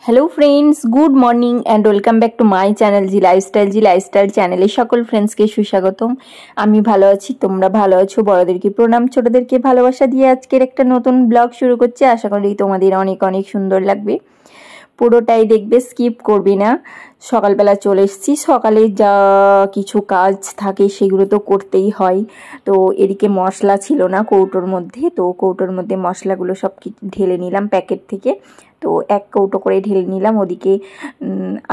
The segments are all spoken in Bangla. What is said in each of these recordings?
Hello friends, good morning and welcome back to my channel G lifestyle चैनले सकल फ्रेंड्स के सुस्वागतम। आमी भालो आछि, तोमरा भालो आछो। बड़ोदेरके प्रणाम, छोटोदेरके भालोबासा दिए आजकेर एकटा नतून ब्लग शुरू करछि। आशा करी तोमादेर अनेक अनेक सुंदर लागबे। পুরোটাই দেখবে, স্কিপ করবি না। সকালবেলা চলে এসেছি, সকালে যা কিছু কাজ থাকে সেগুলো তো করতেই হয়। তো এদিকে মশলা ছিল না কৌটোর মধ্যে, তো কৌটোর মধ্যে মশলাগুলো সব ঢেলে নিলাম প্যাকেট থেকে। তো এক কৌটো করে ঢেলে নিলাম ওদিকে।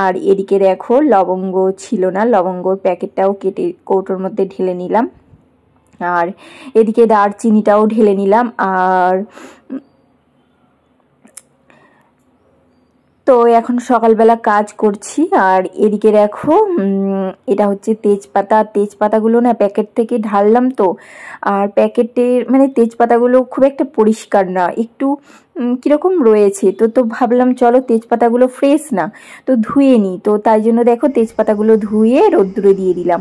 আর এদিকে দেখো লবঙ্গ ছিল না, লবঙ্গর প্যাকেটটাও কেটে কৌটোর মধ্যে ঢেলে নিলাম। আর এদিকে দারচিনিটাও ঢেলে নিলাম। আর তো এখন সকালবেলা কাজ করছি। আর এদিকে দেখো এটা হচ্ছে তেজপাতা। তেজপাতাগুলো না প্যাকেট থেকে ঢাললাম। তো আর প্যাকেটের মানে তেজপাতাগুলো খুব একটা পরিষ্কার না, একটু কীরকম রয়েছে। তো ভাবলাম চলো তেজপাতাগুলো ফ্রেশ না, তো ধুয়ে নিই। তো তাই জন্য দেখো তেজপাতাগুলো ধুয়ে রোদ্দুরে দিয়ে দিলাম।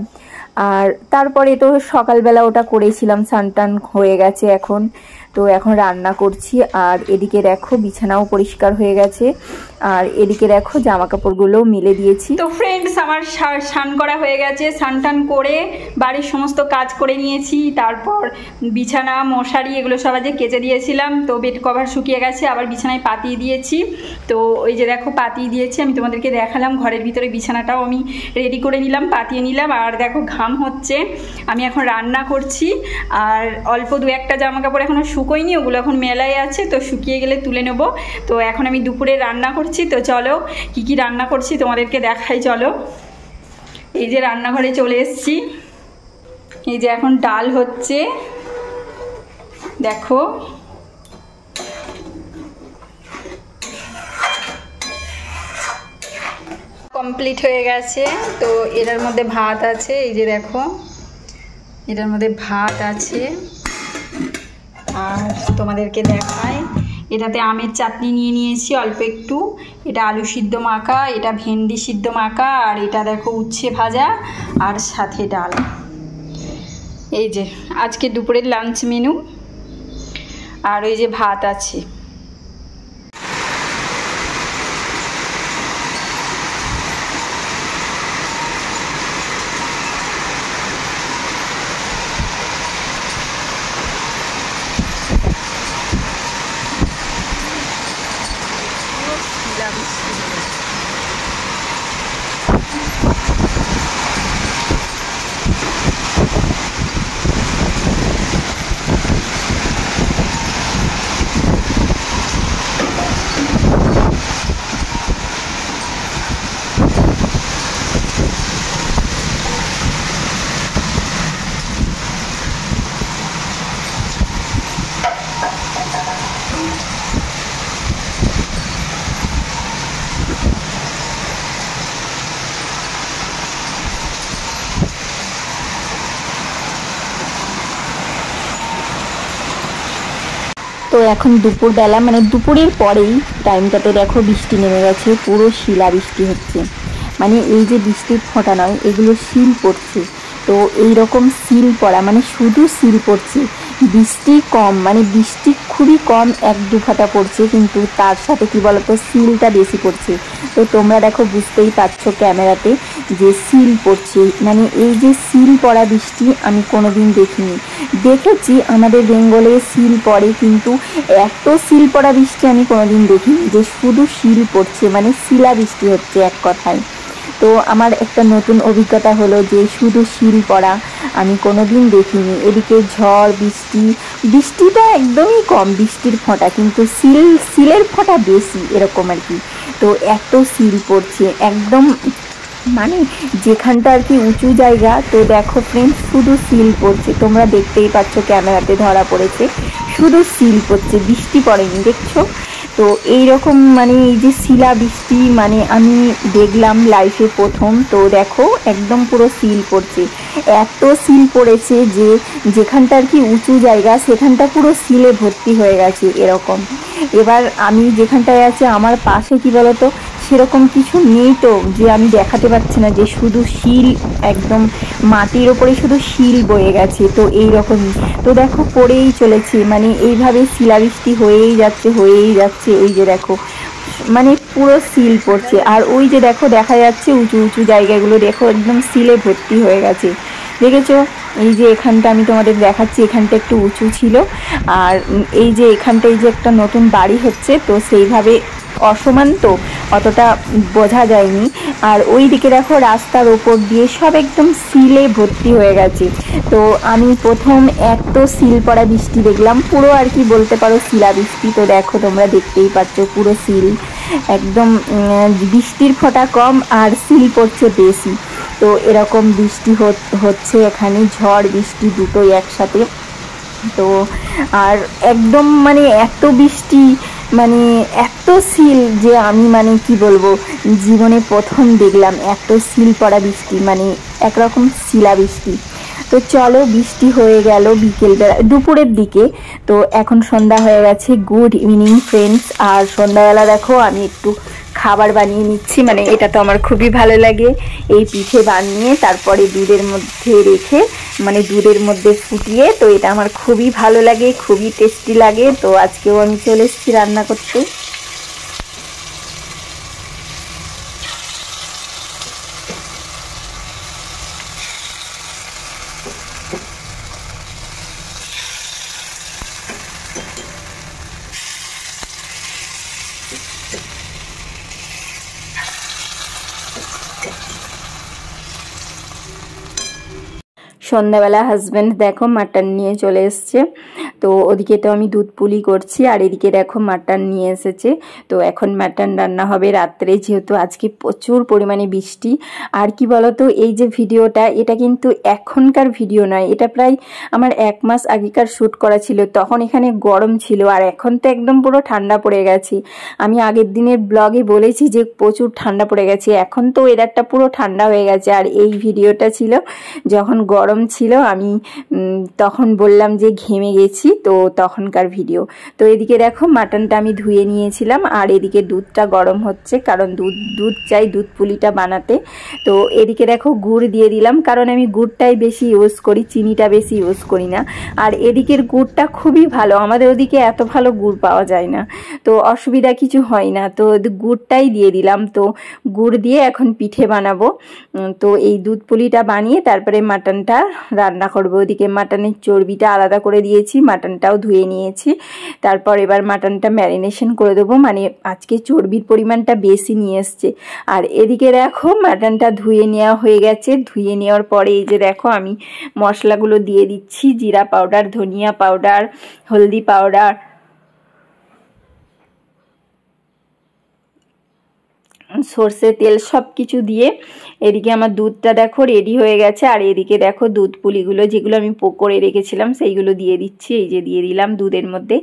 আর তারপরে তো সকালবেলা ওটা করেছিলাম, স্নান হয়ে গেছে এখন। তো এখন রান্না করছি। আর এদিকে দেখো বিছানাও পরিষ্কার হয়ে গেছে। আর এদিকে দেখো জামা কাপড়গুলোও মিলে দিয়েছি। তো ফ্রেন্ডস, আমার স্নান করা হয়ে গেছে। স্নান করে বাড়ির সমস্ত কাজ করে নিয়েছি। তারপর বিছানা মশারি এগুলো সব আজকে কেচে দিয়েছিলাম। তো বেড কভার শুকিয়ে গেছে, আবার বিছানায় পাতিয়ে দিয়েছি। তো ওই যে দেখো পাতিয়ে দিয়েছি, আমি তোমাদেরকে দেখালাম। ঘরের ভিতরে বিছানাটাও আমি রেডি করে নিলাম, পাতিয়ে নিলাম। আর দেখো ঘাম হচ্ছে, আমি এখন রান্না করছি। আর অল্প দু একটা জামা কাপড় এখনও শুকোয়নি, ওগুলো এখন মেলায় আছে। তো শুকিয়ে গেলে তুলে নেব। তো এখন আমি দুপুরে রান্না করছি। তো চলো কি কি রান্না করছি তোমাদেরকে দেখাই। চলো, এই যে রান্নাঘরে চলে এসেছি। এই যে এখন ডাল হচ্ছে, দেখো। কমপ্লিট হয়ে গেছে। তো এটার মধ্যে ভাত আছে, এই যে দেখো এটার মধ্যে ভাত আছে। আর তোমাদেরকে দেখাই, এটাতে আমের চাটনি নিয়ে নিয়েছি অল্প একটু। এটা আলু সিদ্ধ মাখা, এটা ভেন্ডি সিদ্ধ মাখা, আর এটা দেখো উচ্ছে ভাজা আর সাথে ডাল। এই যে আজকে দুপুরের লাঞ্চ মেনু। আর ওই যে ভাত আছে। তো এখন দুপুরবেলা, মানে দুপুরের পরেই টাইমটাতে দেখো বৃষ্টি নেমে গেছে, পুরো শিলা বৃষ্টি হচ্ছে। মানে এই যে বৃষ্টির ফোঁটা নয়, এগুলো শিল পড়ছে। তো এই রকম শিল পড়া মানে শুধু শিল পড়ছে, বৃষ্টি কম, মানে বৃষ্টি খুবই কম, এক দু ফোঁটা পড়ছে, কিন্তু তার সাথে কি বলতো শিলটা বেশি পড়ছে। তো তোমরা দেখো বুঝতেই পারছো ক্যামেরাতে যে শিল পড়ছে। মানে এই যে শিল পড়া বৃষ্টি আমি কোনোদিন দেখিনি। দেখেছি আমাদের বেঙ্গলে শিল পড়ে, কিন্তু এত শিল পড়া বৃষ্টি আমি কোনোদিন দেখিনি, যে শুধু শিল পড়ছে, মানে শিলা বৃষ্টি হচ্ছে এক কথায়। তো আমার একটা নতুন অভিজ্ঞতা হলো যে শুধু শিল পড়া আমি কোনোদিন দেখিনি। এদিকে ঝড় বৃষ্টিটা একদমই কম, বৃষ্টির ফোঁটা, কিন্তু শিলের ফোঁটা বেশি, এরকম আর কি। তো এত শিল পড়ছে একদম, মানে যেখানটা আর কি উঁচু জায়গা। তো দেখো ফ্রেন্ডস, শুধু শিল পড়ছে, তোমরা দেখতেই পাচ্ছ ক্যামেরাতে ধরা পড়েছে, শুধু শিল পড়ছে, বৃষ্টি পড়েনি, দেখছো। তো এই রকম মানে এই যে শিলা বৃষ্টি মানে আমি দেখলাম লাইফে প্রথম। তো দেখো একদম পুরো শিল পড়ছে, এত শিল পড়েছে যে যেখানটা আর কি উঁচু জায়গা সেখানটা পুরো শিলে ভর্তি হয়ে গেছে এরকম। এবার আমি যেখানটায় আছি আমার পাশে কি বলতো সেরকম কিছু নেই, তো যে আমি দেখাতে পারছি না যে শুধু শিল, একদম মাটির ওপরে শুধু শিল বয়ে গেছে। তো এই রকমই তো দেখো পড়েই চলেছে, মানে এইভাবে শিলাবৃষ্টি হয়েই যাচ্ছে। এই যে দেখো মানে পুরো সিল পড়ছে। আর ওই যে দেখো দেখা যাচ্ছে উঁচু উঁচু জায়গাগুলো, দেখো একদম সিলে ভর্তি হয়ে গেছে, দেখেছো? এই যে এখানটা আমি তোমাদের দেখাচ্ছি, এখানটা একটু উঁচু ছিল, আর এই যে এখানটা এই যে একটা নতুন বাড়ি হচ্ছে, তো সেইভাবে অসমান তো অতটা বোঝা যায়নি। আর ওই দিকে দেখো রাস্তার ওপর দিয়ে সব একদম সিলে ভর্তি হয়ে গেছে। তো আমি প্রথম এত সিল পড়া বৃষ্টি দেখলাম, পুরো আর কি বলতে পারো শিলা বৃষ্টি। তো দেখো তোমরা দেখতেই পাচ্ছ পুরো সিল, একদম বৃষ্টির ফোঁটা কম আর সিল পড়ছে বেশি। তো এরকম বৃষ্টি হচ্ছে এখানে, ঝড় বৃষ্টি দুটোই একসাথে। তো আর একদম মানে এত বৃষ্টি, মানে এত সিল যে আমি মানে কি বলবো, জীবনে প্রথম দেখলাম এত সিল পড়া বৃষ্টি, মানে একরকম শিলা বৃষ্টি। তো চলো বৃষ্টি হয়ে গেল বিকেলবেলা, দুপুরের দিকে। তো এখন সন্ধ্যা হয়ে গেছে। Good evening friends. আর সন্ধ্যাবেলা দেখো আমি একটু খাবার বানিয়ে নিচ্ছি, মানে এটা তো আমার খুবই ভালো লাগে। এই পিঠে বানিয়ে তারপরে দুধের মধ্যে রেখে, মানে দুধের মধ্যে ফুটিয়ে, তো এটা আমার খুবই ভালো লাগে, খুবই টেস্টি লাগে। তো আজকেও আমি চলে এসেছি রান্না করতে। সন্ধ্যাবেলা হাজব্যান্ড দেখো মাটন নিয়ে চলে এসছে। তো ওদিকে তো আমি দুধ পুলি করছি, আর এদিকে দেখো মাটন নিয়ে এসেছে। তো এখন মাটন রান্না হবে রাত্রে, যেহেতু আজকে প্রচুর পরিমাণে বৃষ্টি। আর কি বলতো, এই যে ভিডিওটা, এটা কিন্তু এখনকার ভিডিও নয়, এটা প্রায় আমার 1 মাস আগেকার শ্যুট করা ছিল। তখন এখানে গরম ছিল, আর এখন তো একদম পুরো ঠান্ডা পড়ে গেছে। আমি আগের দিনের ব্লগে বলেছি যে প্রচুর ঠান্ডা পড়ে গেছে, এখন তো ওয়েদারটা পুরো ঠান্ডা হয়ে গেছে। আর এই ভিডিওটা ছিল যখন গরম ছিল, আমি তখন বললাম যে ঘেমে গেছি, তো তখনকার ভিডিও। তো এদিকে দেখো মাটনটা আমি ধুয়ে নিয়েছিলাম, আর এদিকে দুধটা গরম হচ্ছে, কারণ দুধ চাই দুধ পুলিটা বানাতে। তো এদিকে দেখো গুড় দিয়ে দিলাম, কারণ আমি গুড়টাই বেশি ইউজ করি, চিনিটা বেশি ইউজ করি না। আর এদিকের গুড়টা খুবই ভালো, আমাদের ওদিকে এত ভালো গুড় পাওয়া যায় না, তো অসুবিধা কিছু হয় না। তো গুড়টাই দিয়ে দিলাম। তো গুড় দিয়ে এখন পিঠে বানাবো। তো এই দুধ পুলিটা বানিয়ে তারপরে মাটনটা রান্না করবো। ওদিকে মাটনের চর্বিটা আলাদা করে দিয়েছি, মাটনটাও ধুয়ে নিয়েছি। তারপর এবার মাটনটা ম্যারিনেশন করে দেবো, মানে আজকে চর্বির পরিমাণটা বেশি নিয়ে এসছে। আর এদিকে দেখো মাটনটা ধুয়ে নেওয়া হয়ে গেছে। ধুয়ে নেওয়ার পরে এই যে দেখো আমি মশলাগুলো দিয়ে দিচ্ছি, জিরা পাউডার, ধনিয়া পাউডার, হলদি পাউডার, সর্ষে তেল, সব কিছু দিয়ে এদিকে আমার দুধটা দেখো রেডি হয়ে গেছে। আর এদিকে দেখো দুধ পুলিগুলো যেগুলো আমি করে রেখেছিলাম সেইগুলো দিয়ে দিচ্ছি, এই যে দিয়ে দিলাম দুধের মধ্যে।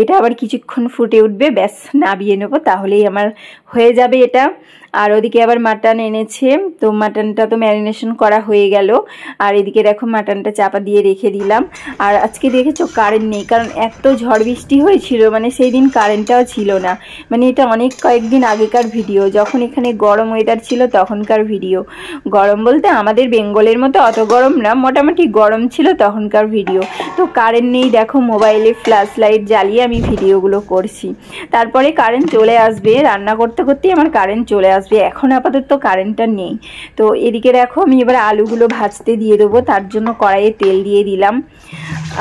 এটা আবার কিছুক্ষণ ফুটে উঠবে, ব্যাস নাবিয়ে নেবো, তাহলেই আমার হয়ে যাবে এটা। আর ওদিকে আবার মাটন এনেছে, তো মাটনটা তো ম্যারিনেশন করা হয়ে গেল। আর এদিকে দেখো মাটনটা চাপা দিয়ে রেখে দিলাম। আর আজকে দেখেছো কারেন্ট নেই, কারণ এত ঝড় বৃষ্টি হয়েছিল, মানে সেই দিন কারেন্টটাও ছিল না। মানে এটা অনেক কয়েকদিন আগেকার ভিডিও, যখন এখানে গরম ওয়েদার ছিল তখনকার ভিডিও। গরম বলতে আমাদের বেঙ্গলের মতো অত গরম না, মোটামুটি গরম ছিল তখনকার ভিডিও। তো কারেন্ট নেই, দেখো মোবাইলে ফ্ল্যাশ লাইট জ্বালিয়ে আমি ভিডিওগুলো করছি। তারপরে কারেন্ট চলে আসবে, রান্না করতে করতেই আমার কারেন্ট চলে আসবে, এখন আপাতত কারেন্টটা নেই। তো এদিকে দেখো আমি এবার আলুগুলো ভাজতে দিয়ে দেবো, তার জন্য কড়াইয়ে তেল দিয়ে দিলাম।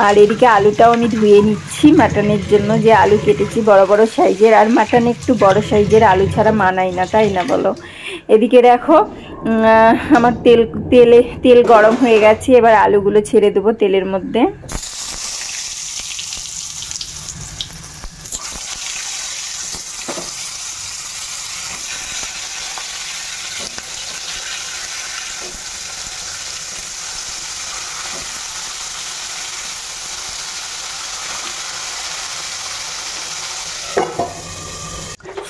আর এদিকে আলুটাও আমি ধুয়ে নিচ্ছি মাটনের জন্য, যে আলু কেটেছি বড় বড় সাইজের। আর মাটনে একটু বড় সাইজের আলু ছাড়া মানায় না, তাই না বলো? এদিকে দেখো আমার তেল গরম হয়ে গেছে, এবার আলুগুলো ছেড়ে দেবো তেলের মধ্যে।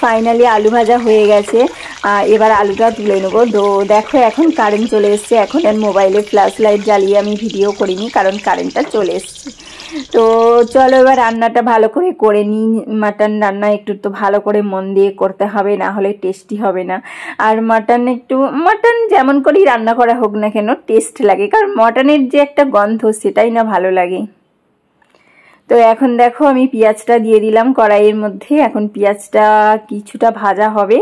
ফাইনালি আলু ভাজা হয়ে গেছে, এবার আলুটা তুলে নেবো। তো দেখো এখন কারেন্ট চলে এসছে, এখন আর মোবাইলে ফ্ল্যাশ লাইট জ্বালিয়ে আমি ভিডিও করিনি, কারণ কারেন্টটা চলে এসছে। তো চলো এবার রান্নাটা ভালো করে নিই। মাটন রান্না একটু তো ভালো করে মন দিয়ে করতে হবে, না হলে টেস্টি হবে না। আর মাটন যেমন করেই রান্না করা হোক না কেন টেস্ট লাগে, কারণ মটনের যে একটা গন্ধ সেটাই না ভালো লাগে। তো এখন দেখো আমি পেঁয়াজটা দিয়ে দিলাম কড়াইয়ের মধ্যে। এখন পেঁয়াজটা কিছুটা ভাজা হবে,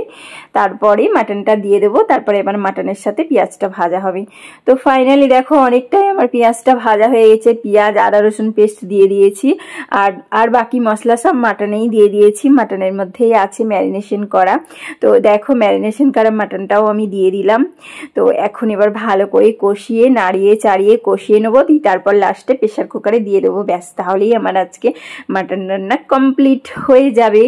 তারপরে মাটনটা দিয়ে দেবো, তারপরে এবার মাটনের সাথে পেঁয়াজটা ভাজা হবে। তো ফাইনালি দেখো অনেকটাই আমার পেঁয়াজটা ভাজা হয়ে গেছে। পেঁয়াজ আদা রসুন পেস্ট দিয়ে দিয়েছি, আর বাকি মশলা সব মাটনেই দিয়ে দিয়েছি। মাটনের মধ্যেই আছে ম্যারিনেশন করা। তো দেখো ম্যারিনেশন করা মাটনটাও আমি দিয়ে দিলাম। তো এখন এবার ভালো করে কষিয়ে নাড়িয়ে চাড়িয়ে কষিয়ে নেবো, তারপর লাস্টে প্রেশার কুকারে দিয়ে দেবো। ব্যাস, তাহলেই আমার আজকে মাটন রান্না কমপ্লিট হয়ে যাবে।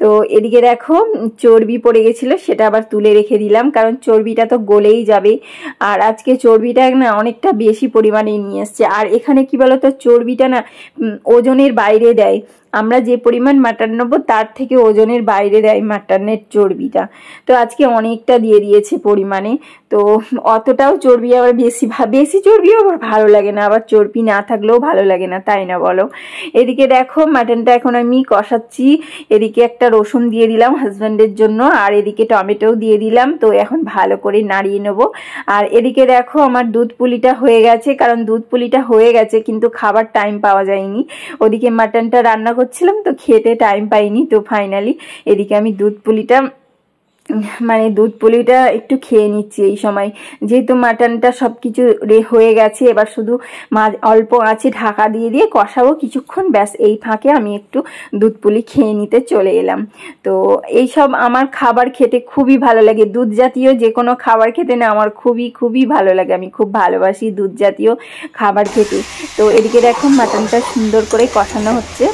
তো এদিকে দেখো চর্বি পড়ে গেছিলো, সেটা আবার তুলে রেখে দিলাম, কারণ চর্বিটা তো গলেই যাবে। আর আজকে চর্বিটা না অনেকটা বেশি পরিমাণে নিয়ে এসছে। আর এখানে কি বলতো, চর্বিটা না ওজনের বাইরে দেয়। আমরা যে পরিমাণ মাটন নেবো তার থেকে ওজনের বাইরে দেয় মাটনের চর্বিটা। তো আজকে অনেকটা দিয়ে দিয়েছে পরিমাণে। তো অতটাও চর্বি আবার বেশি চর্বিও আবার ভালো লাগে না, আবার চর্বি না থাকলেও ভালো লাগে না, তাই না বলো? এদিকে দেখো মাটনটা এখন আমি কষাচ্ছি। এদিকে একটা রসুন দিয়ে দিলাম হাজব্যান্ডের জন্য, আর এদিকে টমেটোও দিয়ে দিলাম। তো এখন ভালো করে নাড়িয়ে নেবো। আর এদিকে দেখো আমার দুধ পুলিটা হয়ে গেছে, কারণ দুধ পুলিটা হয়ে গেছে কিন্তু খাবার টাইম পাওয়া যায়নি। ওদিকে মাটনটা রান্না করছিলাম তো খেতে টাইম পাইনি। তো ফাইনালি এদিকে আমি দুধ পুলিটা একটু খেয়ে নিচ্ছি এই সময়, যেহেতু মাটনটা সব কিছু হয়ে গেছে। এবার শুধু অল্প আছে ঢাকা দিয়ে দিয়ে কষাবো কিছুক্ষণ, ব্যাস। এই ফাঁকে আমি একটু দুধ পুলি খেয়ে নিতে চলে এলাম। তো এইসব আমার খাবার খেতে খুবই ভালো লাগে। দুধ জাতীয় যে কোনো খাবার খেতে না আমার খুবই ভালো লাগে। আমি খুব ভালোবাসি দুধ জাতীয় খাবার খেতে। তো এদিকে দেখো মাটনটা সুন্দর করে কষানো হচ্ছে।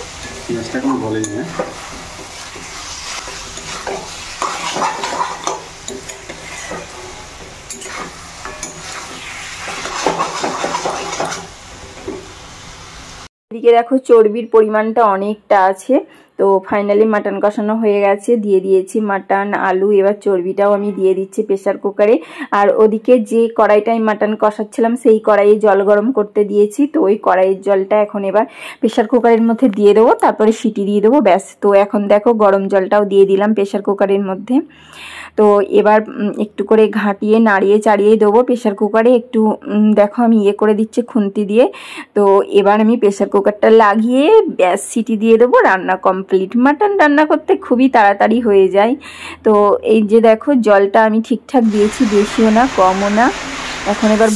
এদিকে দেখো চর্বির পরিমাণটা অনেকটা আছে। তো ফাইনালি মাটন কষানো হয়ে গেছে, দিয়ে দিয়েছি মাটন আলু। এবার চর্বিটাও আমি দিয়ে দিচ্ছি প্রেসার কুকারে। আর ওদিকে যে কড়াইটায় মাটন কষাচ্ছিলাম সেই কড়াইয়ে জল গরম করতে দিয়েছি। তো ওই কড়াইয়ের জলটা এখন এবার প্রেসার কুকারের মধ্যে দিয়ে দেবো, তারপরে সিটি দিয়ে দেবো, ব্যাস। তো এখন দেখো গরম জলটাও দিয়ে দিলাম প্রেসার কুকারের মধ্যে। তো এবার একটু করে ঘাঁটিয়ে নাড়িয়ে চাড়িয়ে দেবো প্রেসার কুকারে। একটু দেখো আমি করে দিচ্ছি খুন্তি দিয়ে। তো এবার আমি প্রেসার কুকারটা লাগিয়ে ব্যাস সিটি দিয়ে দেবো, রান্না কমপ্লিট। মাটন রান্না করতে খুবই তাড়াতাড়ি হয়ে যায়। তো এই যে দেখো জলটা আমি ঠিকঠাক দিয়েছি, বেশিও না কমও না। এখন এবার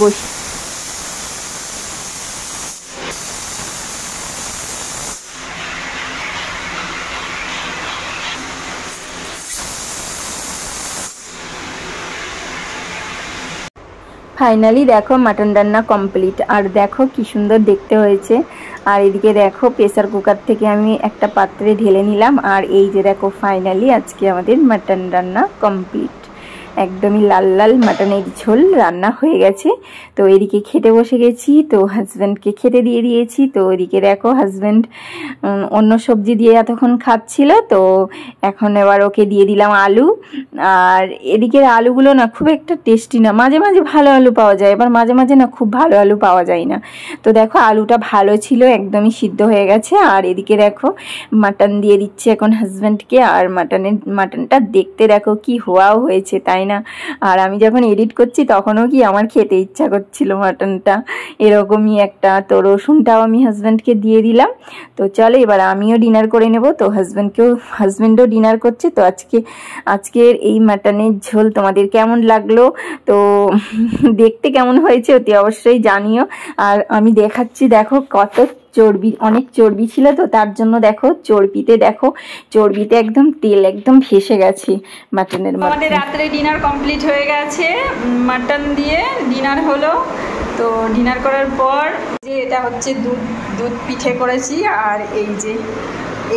ফাইনালি দেখো মাটন রান্না কমপ্লিট। আর দেখো কি সুন্দর দেখতে হয়েছে। আর এদিকে দেখো প্রেসার কুকার থেকে আমি একটা পাত্রে ঢেলে নিলাম। আর এই যে দেখো ফাইনালি আজকে আমাদের মাটন রান্না কমপ্লিট। একদমই লাল লাল মাটনের ঝোল রান্না হয়ে গেছে। তো এদিকে খেতে বসে গেছি। তো হাজব্যান্ডকে খেতে দিয়ে দিয়েছি। তো এদিকে দেখো হাজব্যান্ড অন্য সবজি দিয়ে এতক্ষণ খাচ্ছিল। তো এখন এবার ওকে দিয়ে দিলাম আলু। আর এদিকের আলুগুলো না খুব একটা টেস্টি না, মাঝে মাঝে ভালো আলু পাওয়া যায়, এবার মাঝে মাঝে না খুব ভালো আলু পাওয়া যায় না। তো দেখো আলুটা ভালো ছিল, একদমই সিদ্ধ হয়ে গেছে। আর এদিকে দেখো মাটন দিয়ে দিচ্ছে এখন হাজব্যান্ডকে। আর মাটনটা দেখতে দেখো কি হওয়াও হয়েছে, তাই না? আর আমি যখন এডিট করছি তখনও কি আমার খেতে ইচ্ছা করছিল মাটনটা, এরকমই একটা। তো রসুনটাও আমি হাজব্যান্ডকে দিয়ে দিলাম। তো চলো এবার আমিও ডিনার করে নেব। তো হাজব্যান্ডও ডিনার করছে। তো আজকের এই মাটনের ঝোল তোমাদের কেমন লাগলো, তো দেখতে কেমন হয়েছে অতি অবশ্যই জানিও। আর আমি দেখাচ্ছি দেখো কত চর্বি, অনেক চর্বি ছিল। তো তার জন্য দেখো চর্বিতে একদম তেল একদম ভেসে গেছে মাটনের মধ্যে। আমাদের রাত্রে ডিনার কমপ্লিট হয়ে গেছে, মাটন দিয়ে ডিনার হলো। তো ডিনার করার পর যে এটা হচ্ছে দুধ পিঠে করেছি। আর এই যে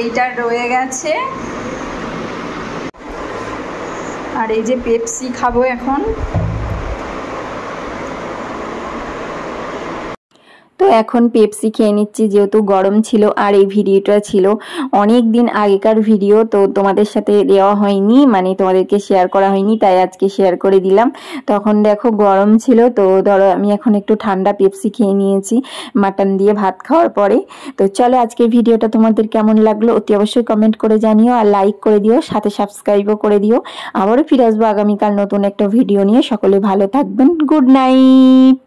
এইটা রয়ে গেছে। আর এই যে পেপসি খাবো এখন। তো এখন পেপসি খেয়ে নিচ্ছি, যেহেতু গরম ছিল। আর এই ভিডিওটা ছিল অনেক দিন আগেকার ভিডিও, তো তোমাদের সাথে দেওয়া হয়নি, মানে তোমাদেরকে শেয়ার করা হয়নি, তাই আজকে শেয়ার করে দিলাম। তখন দেখো গরম ছিল। তো ধরো আমি এখন একটু ঠান্ডা পেপসি খেয়ে নিয়েছি মাটন দিয়ে ভাত খাওয়ার পরে। তো চলো আজকের ভিডিওটা তোমাদের কেমন লাগলো অতি অবশ্যই কমেন্ট করে জানিও, আর লাইক করে দিও, সাথে সাবস্ক্রাইবও করে দিও। আবারও ফিরে আসবো আগামীকাল নতুন একটা ভিডিও নিয়ে। সকলে ভালো থাকবেন। Good night.